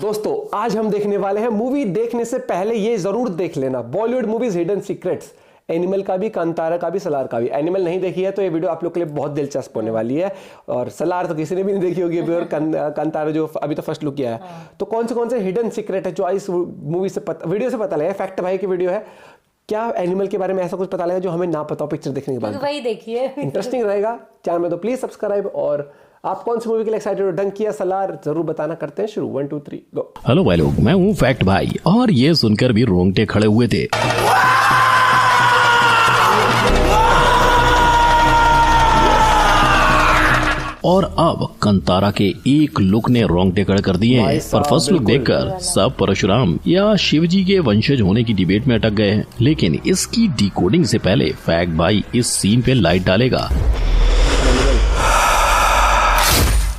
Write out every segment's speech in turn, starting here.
दोस्तों आज हम देखने वाले हैं, मूवी देखने से पहले ये जरूर देख लेना, Bollywood movies hidden secrets. Animal का भी, कांतारा का भी, सलार का भी। एनिमल नहीं देखी है तो ये वीडियो आप लोग के लिए बहुत दिलचस्प होने वाली है, और सलार तो किसी ने भी नहीं देखी होगी अभी, और कांतारा जो अभी तो फर्स्ट लुक किया है। तो कौन से हिडन सीक्रेट है जो इस मूवी से वीडियो से पता लगा। फैक्ट भाई की वीडियो है। क्या एनिमल के बारे में ऐसा कुछ पता लगा जो हमें ना पता हो पिक्चर देखने के बाद? वही देखिए, इंटरेस्टिंग रहेगा। चैनल में तो प्लीज सब्सक्राइब। और आप कौन सी मूवी के लिए एक्साइटेड हो? डंकिया, सलार, जरूर बताना। करते हैं शुरू। 1 2 3 गो। हेलो भाई लोग, मैं हूँ फैक्ट भाई, और ये सुनकर भी रोंगटे खड़े हुए थे। और अब कंतारा के एक लुक ने रोंगटे खड़े कर दिए हैं। पर फर्स्ट लुक देखकर सब परशुराम या शिवजी के वंशज होने की डिबेट में अटक गए हैं। लेकिन इसकी डिकोडिंग से पहले फैक्ट भाई इस सीन पे लाइट डालेगा,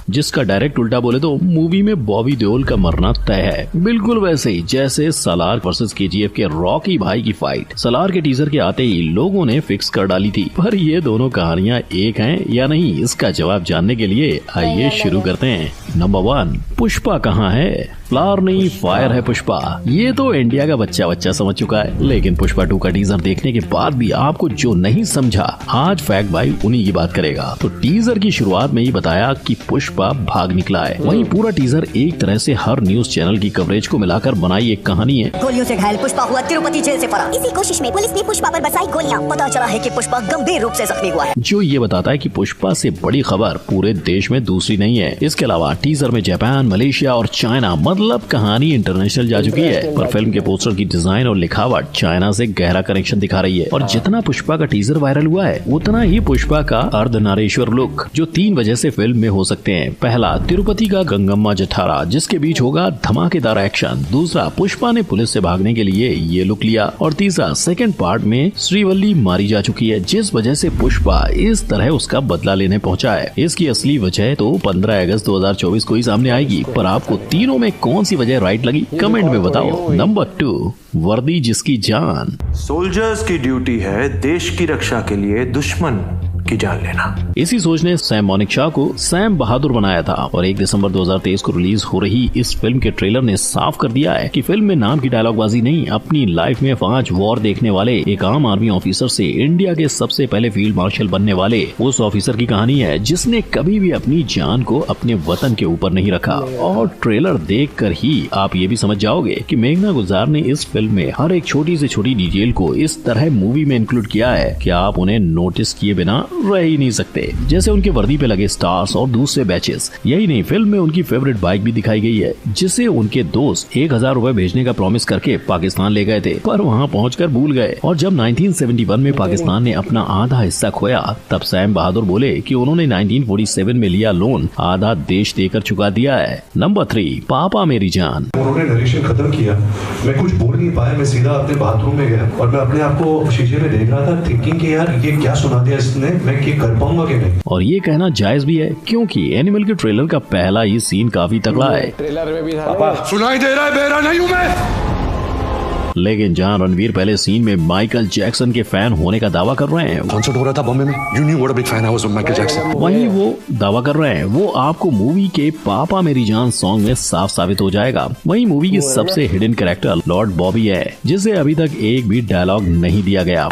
जिसका डायरेक्ट उल्टा बोले तो मूवी में बॉबी देओल का मरना तय है। बिल्कुल वैसे ही जैसे सलार वर्सेस केजीएफ के रॉकी भाई की फाइट। सलार के टीजर के आते ही लोगों ने फिक्स कर डाली थी, पर ये दोनों कहानियां एक हैं या नहीं, इसका जवाब जानने के लिए आइए शुरू करते हैं। नंबर 1, पुष्पा कहाँ है? फ्लावर नहीं, फायर है पुष्पा। ये तो इंडिया का बच्चा समझ चुका है, लेकिन पुष्पा 2 का टीजर देखने के बाद भी आपको जो नहीं समझा, आज फैक्ट भाई उन्हीं की बात करेगा। तो टीजर की शुरुआत में ही बताया कि पुष्पा भाग निकला है। वहीं पूरा टीजर एक तरह से हर न्यूज चैनल की कवरेज को मिलाकर बनाई एक कहानी है। गोलियों से घायल पुष्पा हुआ तिरुपति जेल से फरार। इसी कोशिश में पुलिस ने पुष्पा पर बरसाई गोलियां। पता चला है कि पुष्पा गंभीर रूप से जख्मी हुआ है, जो ये बताता है कि पुष्पा से बड़ी खबर पूरे देश में दूसरी नहीं है। इसके अलावा टीजर में जापान, मलेशिया और चाइना, मतलब कहानी इंटरनेशनल जा चुकी है। पर फिल्म के पोस्टर की डिजाइन और लिखावट चाइना से गहरा कनेक्शन दिखा रही है। और जितना पुष्पा का टीजर वायरल हुआ है, उतना ही पुष्पा का अर्धनारेश्वर लुक, जो 3 वजह से फिल्म में हो सकते हैं। पहला, तिरुपति का गंगम्मा जठारा, जिसके बीच होगा धमाकेदार एक्शन। दूसरा, पुष्पा ने पुलिस से भागने के लिए ये लुक लिया। और तीसरा, सेकंड पार्ट में श्रीवल्ली मारी जा चुकी है, जिस वजह से पुष्पा इस तरह उसका बदला लेने पहुंचा है। इसकी असली वजह तो 15 अगस्त 2024 को ही सामने आएगी। पर आपको तीनों में कौन सी वजह राइट लगी, कमेंट में बताओ। नंबर 2, वर्दी जिसकी जान। सोल्जर्स की ड्यूटी है देश की रक्षा के लिए दुश्मन की जान लेना। इसी सोच ने सैम मोनिकशॉ को सैम बहादुर बनाया था। और 1 दिसंबर 2023 को रिलीज हो रही इस फिल्म के ट्रेलर ने साफ कर दिया है कि फिल्म में नाम की डायलॉगबाजी नहीं, अपनी लाइफ में 5 वॉर देखने वाले एक आम आर्मी ऑफिसर से इंडिया के सबसे पहले फील्ड मार्शल बनने वाले उस ऑफिसर की कहानी है, जिसने कभी भी अपनी जान को अपने वतन के ऊपर नहीं रखा। और ट्रेलर देखकर ही आप ये भी समझ जाओगे कि मेघना गुलजार ने इस फिल्म में हर एक छोटी से छोटी डिटेल को इस तरह मूवी में इंक्लूड किया है कि आप उन्हें नोटिस किए बिना रह ही नहीं सकते। जैसे उनके वर्दी पे लगे स्टार्स और दूसरे बैचेस। यही नहीं, फिल्म में उनकी फेवरेट बाइक भी दिखाई गई है, जिसे उनके दोस्त 1000 रुपए भेजने का प्रॉमिस करके पाकिस्तान ले गए थे, पर वहां पहुंचकर भूल गए। और जब 1971 में पाकिस्तान ने अपना आधा हिस्सा खोया, तब सैम बहादुर बोले कि उन्होंने 1947 में लिया लोन आधा देश देकर चुका दिया है। नंबर 3, पापा मेरी जान। उन्होंने नरेशन खत्म किया, मैं कुछ बोल नहीं पाया, मैं सीधा अपने बाथरूम में गया और मैं अपने आप को शीशे में देख रहा था, थिंकिंग कि यार ये क्या सुना दिया इसने, मैं ये कर पाऊंगा कि नहीं। और ये कहना जायज भी है, क्योंकि एनिमल के ट्रेलर का पहला ही सीन काफी तगड़ा है। ट्रेलर में भी था, पापा सुनाई दे रहा है, बेरा नहीं हूँ मैं। लेकिन जहां रणवीर पहले सीन में माइकल जैक्सन के फैन होने का दावा कर रहे हैं, कॉन्सर्ट हो रहा था बॉम्बे में, you knew what a big fan I was of Michael Jackson, वहीं वो दावा कर रहे हैं वो आपको मूवी के पापा मेरी जान सॉन्ग में साफ साबित हो जाएगा। वहीं मूवी की सबसे हिडन कैरेक्टर लॉर्ड बॉबी है, जिसे अभी तक एक भी डायलॉग नहीं दिया गया।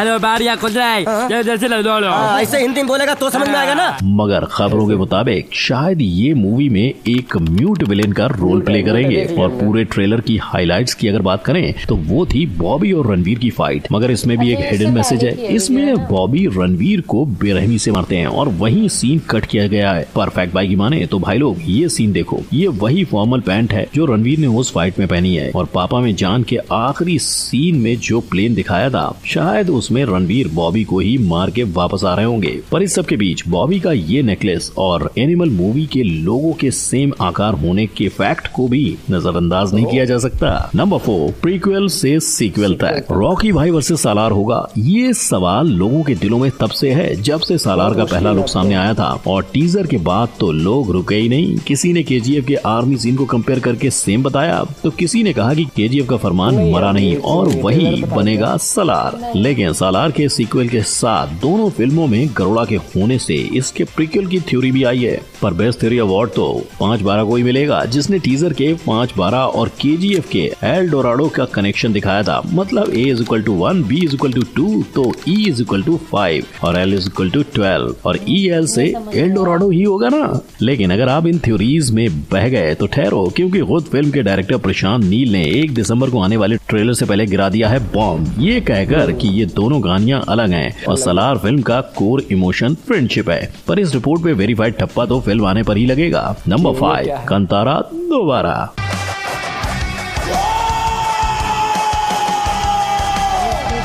ऐसे हिंदी में बोलेगा तो समझ में आएगा ना। मगर खबरों के मुताबिक शायद ये मूवी में एक म्यूट विलेन का रोल प्ले करेंगे। और पूरे ट्रेलर की हाइलाइट्स की अगर बात करें तो वो थी बॉबी और रणवीर की फाइट। मगर इसमें भी एक हिडन मैसेज है। इसमें बॉबी रणवीर को बेरहमी से मारते हैं और वही सीन कट किया गया है। परफेक्ट भाई की माने तो भाई लोग ये सीन देखो, ये वही फॉर्मल पैंट है जो रणवीर ने उस फाइट में पहनी है। और पापा में जान के आखिरी सीन में जो प्लेन दिखाया था, शायद उसमें रणवीर बॉबी को ही मार के वापस आ रहे होंगे। पर इस सब के बीच बॉबी का ये नेकलेस और एनिमल मूवी के लोगों के सेम आकार होने के फैक्ट को भी नजरअंदाज नहीं किया जा सकता। नंबर 4, प्रीक्वल से से सीक्वल तक रॉकी भाई वर्सेस सालार होगा, ये सवाल लोगों के दिलों में तब से है जब से सालार का पहला लुक सामने आया था। और टीजर के बाद तो लोग रुके ही नहीं। किसी ने केजीएफ के आर्मी सीन को कंपेयर करके सेम बताया, तो किसी ने कहा कि केजीएफ का फरमान मरा नहीं और वही बनेगा सालार। लेकिन सालार के सीक्वल के साथ दोनों फिल्मों में गरुड़ा के होने से इसके प्रीक्वल की थ्योरी भी आई है। पर बेस्ट थ्योरी अवार्ड तो 5/12 को ही मिलेगा, जिसने टीजर के 5/12 और केजीएफ के एल डोराडो का कनेक्शन दिखाया था। मतलब A=1, B=2 तो E=5 और L=12 और EL से एल डोराडो ही होगा ना। लेकिन अगर आप इन थ्योरीज में बह गए तो ठहरो, क्योंकि खुद फिल्म के डायरेक्टर प्रशांत नील ने 1 दिसंबर को आने वाले ट्रेलर से पहले गिरा दिया है बॉम्ब, ये कहकर कि ये दोनों कहानियां अलग हैं और सालार फिल्म का कोर इमोशन फ्रेंडशिप है। पर इस रिपोर्ट पे वेरीफाइड ठप्पा तो फिल्म आने पर ही लगेगा। नंबर 5, कंतारा दोबारा।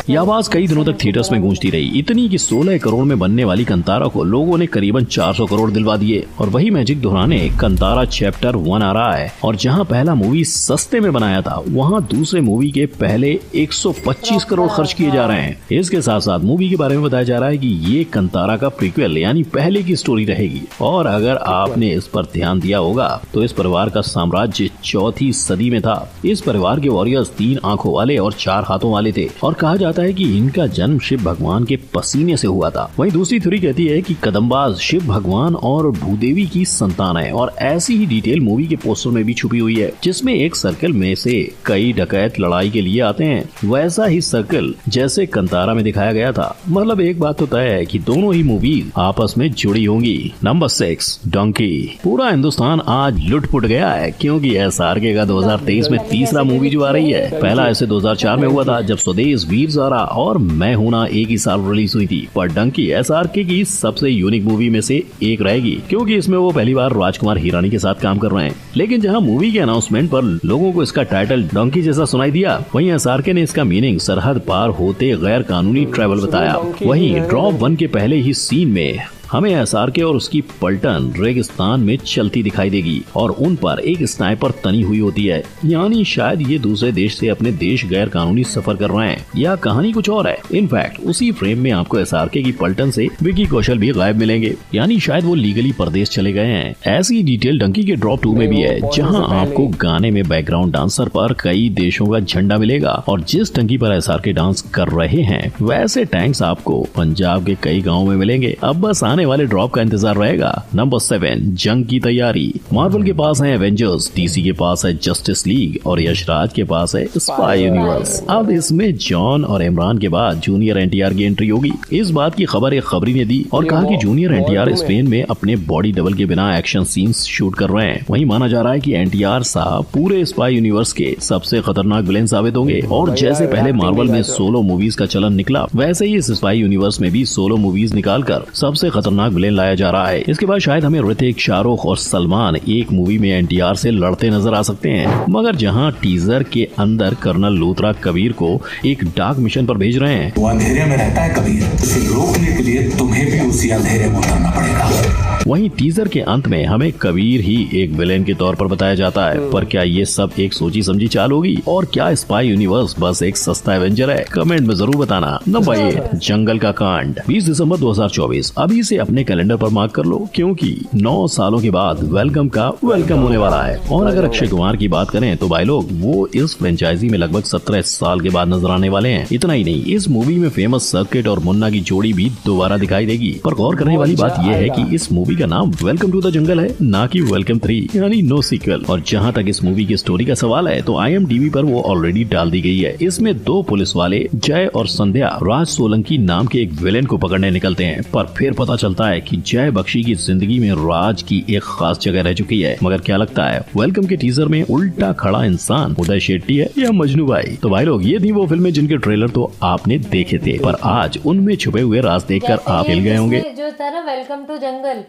यह आवाज कई दिनों तक थिएटर्स में गूंजती रही, इतनी कि 16 करोड़ में बनने वाली कंतारा को लोगों ने करीबन 400 करोड़ दिलवा दिए। और वही मैजिक दोहराने कंतारा चैप्टर 1 आ रहा है। और जहां पहला मूवी सस्ते में बनाया था, वहां दूसरे मूवी के पहले 125 करोड़ खर्च किए जा रहे हैं। इसके साथ साथ मूवी के बारे में बताया जा रहा है कि ये कंतारा का प्रीक्वल यानी पहले की स्टोरी रहेगी। और अगर आपने इस पर ध्यान दिया होगा तो इस परिवार का साम्राज्य 4वीं सदी में था। इस परिवार के वॉरियर्स 3 आंखों वाले और 4 हाथों वाले थे और कहा जाता है कि इनका जन्म शिव भगवान के पसीने से हुआ था। वहीं दूसरी थ्योरी कहती है कि कदम्बाज शिव भगवान और भूदेवी की संतान है। और ऐसी ही डिटेल मूवी के पोस्टर में भी छुपी हुई है, जिसमें एक सर्कल में से कई डकैत लड़ाई के लिए आते हैं, वैसा ही सर्कल जैसे कंतारा में दिखाया गया था। मतलब एक बात तो तय है कि दोनों ही मूवीज आपस में जुड़ी होंगी। नंबर 6, डंकी। पूरा हिंदुस्तान आज लुट-पुट गया है, क्योंकि SRK का 2023 में तीसरा मूवी जो आ रही है। पहला ऐसे 2004 में हुआ था जब स्वदेश वीर ज़ारा और मैं हूं ना एक ही साल रिलीज हुई थी। पर डंकी SRK की सबसे यूनिक मूवी में से एक रहेगी, क्योंकि इसमें वो पहली बार राजकुमार हिरानी के साथ काम कर रहे हैं। लेकिन जहां मूवी के अनाउंसमेंट पर लोगों को इसका टाइटल डंकी जैसा सुनाई दिया, वहीं SRK ने इसका मीनिंग सरहद पार होते गैर कानूनी ट्रैवल बताया। वहीं ड्रॉप 1 के पहले ही सीन में हमें SRK और उसकी पलटन रेगिस्तान में चलती दिखाई देगी और उन पर एक स्नाइपर तनी हुई होती है। यानी शायद ये दूसरे देश से अपने देश गैर कानूनी सफर कर रहे हैं, या कहानी कुछ और है। इनफैक्ट उसी फ्रेम में आपको SRK की पलटन से विकी कौशल भी गायब मिलेंगे, यानी शायद वो लीगली परदेश चले गए हैं। ऐसी डिटेल डंकी के ड्रॉप 2 में भी है, जहाँ आपको गाने में बैकग्राउंड डांसर पर कई देशों का झंडा मिलेगा। और जिस टंकी पर SRK डांस कर रहे हैं, वैसे टैंक्स आपको पंजाब के कई गाँव में मिलेंगे। अब बस आने वाले ड्रॉप का इंतजार रहेगा। नंबर 7, जंग की तैयारी। मार्वल के पास है एवेंजर्स, DC के पास है जस्टिस लीग और यशराज के पास है स्पाई यूनिवर्स। अब इसमें जॉन और इमरान के बाद जूनियर NTR की एंट्री होगी। इस बात की खबर एक खबरी ने दी और कहा कि जूनियर NTR स्पेन में अपने बॉडी डबल के बिना एक्शन सीन्स शूट कर रहे हैं। वहीं माना जा रहा है कि NTR साहब पूरे स्पाई यूनिवर्स के सबसे खतरनाक विलेन साबित होंगे। और जैसे पहले मार्वल में सोलो मूवीज का चलन निकला, वैसे ही इस स्पाई यूनिवर्स में भी सोलो मूवीज निकालकर सबसे खतरनाक विलेन लाया जा रहा है। इसके बाद शायद हमें ऋतिक, शाहरुख और सलमान एक मूवी में NTR से लड़ते नजर आ सकते हैं। मगर जहां टीजर के अंदर कर्नल लूथरा कबीर को एक डार्क मिशन पर भेज रहे हैं, वो अंधेरे में रहता है कबीर, उसे रोकने के लिए तुम्हें भी उसी अंधेरे में उतरना पड़ेगा। वहीं टीजर के अंत में हमें कबीर ही एक विलेन के तौर पर बताया जाता है। पर क्या ये सब एक सोची समझी चाल होगी, और क्या स्पाई यूनिवर्स बस एक सस्ता एवेंजर है? कमेंट में जरूर बताना। नंबर 8, जंगल का कांड। 20 दिसंबर 2024 अभी से अपने कैलेंडर पर मार्क कर लो, क्योंकि 9 सालों के बाद वेलकम का वेलकम होने वाला है। और अगर अक्षय कुमार की बात करें तो भाई लोग, वो इस फ्रेंचाइजी में लगभग 17 साल के बाद नजर आने वाले हैं। इतना ही नहीं, इस मूवी में फेमस सर्किट और मुन्ना की जोड़ी भी दोबारा दिखाई देगी। पर गौर करने वाली बात यह है कि इस मूवी का नाम वेलकम टू द जंगल है, ना कि वेलकम 3 यानी नो सीक्वल। और जहां तक इस मूवी की स्टोरी का सवाल है तो IMDb पर वो ऑलरेडी डाल दी गई है। इसमें 2 पुलिस वाले जय और संध्या राज सोलंकी नाम के एक विलेन को पकड़ने निकलते हैं। पर फिर पता चलता है कि जय बख्शी की जिंदगी में राज की एक खास जगह रह चुकी है। मगर क्या लगता है, वेलकम के टीजर में उल्टा खड़ा इंसान उदय शेट्टी है या मजनू भाई? तो भाई लोग, ये थी वो फिल्में जिनके ट्रेलर तो आपने देखे थे, पर आज उनमें छुपे हुए राज देखकर आप हिल गए होंगे। जो था ना वेलकम टू जंगल,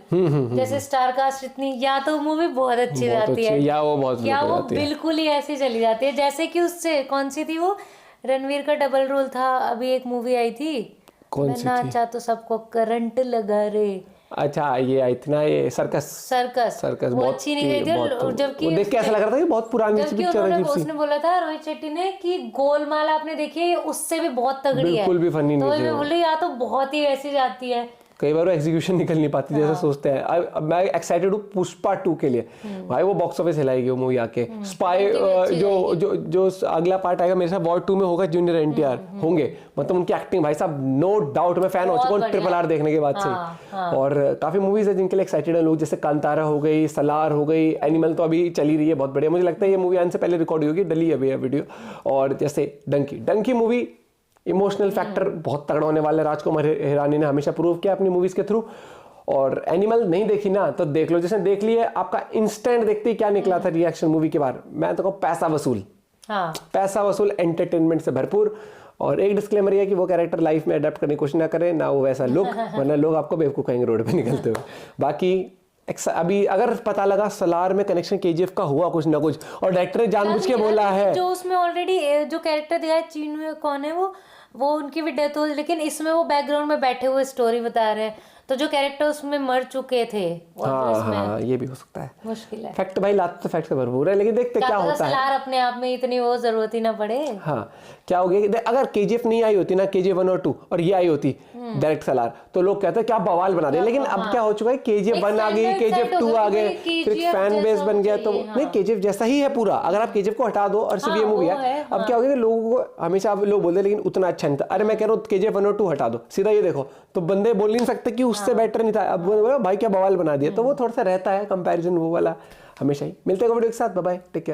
जैसे स्टार कास्ट इतनी, या तो मूवी बहुत अच्छी जाती है, या वो बहुत या वो बिल्कुल ही ऐसी चली जाती है। जैसे कि उससे कौन सी थी वो, रणवीर का डबल रोल था, अभी एक मूवी आई थी, कौन सी नाचा तो सबको करंट लगा रे, अच्छा ये इतना ये सर्कस सर्कस वो बहुत अच्छी नहीं गई थी, और जबकि वो देख के ऐसा लग रहा था कि बहुत पुरानी सी जबकि पिक्चर उन्होंने अजीब सी। उसने बोला था रोहित शेट्टी ने कि गोलमाल आपने देखी है, ये उससे भी बहुत तगड़ी है, बिल्कुल भी फनी तो नहीं थी मैं वो। बोली या तो बहुत ही वैसी जाती है। कई बार वो एग्जीक्यूशन निकल नहीं पाती जैसे सोचते हैं। अब मैं एक्साइटेड हूँ पुष्पा 2 के लिए। भाई वो बॉक्स ऑफिस हिलाएगी वो मूवी आके। स्पाई जो अगला पार्ट आएगा मेरे साथ वॉर 2 में होगा, जूनियर एनटीआर होंगे। मतलब उनकी एक्टिंग भाई साहब नो डाउट मैं फैन हो चुका हूँ ट्रिपल आर देखने के बाद से। और काफी मूवीज है जिनके लिए एक्साइटेड है लोग, जैसे कांतारा हो गई, सलार हो गई, एनिमल तो अभी चली रही है बहुत बढ़िया। मुझे लगता है ये मूवी आने से पहले रिकॉर्ड हुई होगी, डली अभी है वीडियो। और जैसे डंकी मूवी इमोशनल फैक्टर बहुत तगड़ा होने वाला है। राजकुमार हिरानी ने हमेशा प्रूव किया अपनी मूवीज के थ्रू। और एनिमल नहीं देखी ना तो देख लो, जैसे देख ली है आपका इंस्टेंट देखते ही क्या निकला था रिएक्शन मूवी के बाद। मैं तो कहूँ पैसा वसूल, पैसा वसूल, एंटरटेनमेंट से भरपूर। और एक डिस्क्लेमर ये कि वो कैरेक्टर लाइफ में अडेप्ट करने की कोशिश ना करें, ना वो वैसा लुक, वरना लोग आपको बेवकूफ कहेंगे रोड पे निकलते हुए। बाकी अभी अगर पता लगा सलार में कनेक्शन केजीएफ का हुआ कुछ ना कुछ, और डायरेक्टर ने जानबूझ के बोला है जो उसमें ऑलरेडी जो कैरेक्टर दिया है चीनू कौन है वो उनकी भी डेथ हो, लेकिन इसमें वो बैकग्राउंड में बैठे हुए स्टोरी बता रहे हैं, तो जो कैरेक्टर उसमें मर चुके थे। हाँ ये भी हो सकता है। मुश्किल है। फैक्ट भाई लाते तो फैक्ट से भरपूर है, लेकिन देखते क्या होता है। सलार अपने आप में इतनी वो जरूरत ही ना पड़े। हाँ क्या हो गया कि अगर केजीएफ नहीं आई होती ना, केजीएफ 1 और 2 और ये आई होती डायरेक्ट सलार, तो लोग कहते हैं क्या बवाल बना दे। लेकिन अब क्या हो चुका है, केजीएफ 1 आ गई, केजीएफ 2 आ गए, फिर एक फैन बेस बन गया। तो नहीं केजीएफ जैसा ही है पूरा, अगर आप केजीएफ को हटा दो और सिर्फ ये मूवी है। अब क्या हो गया कि लोगों को हमेशा अब लोग बोलते हैं लेकिन उतना अच्छा नहीं था। अरे मैं कह रहा हूँ केजीएफ 1 और 2 हटा दो, सीधा ये देखो, तो बंदे बोल नहीं सकते कि उससे बेटर नहीं था। अब बोला भाई क्या बवाल बना दिया, तो वो थोड़ा सा रहता है कंपैरिजन वो वाला हमेशा ही। मिलते हैं वीडियो के साथ, बाय बाय, टेक केयर।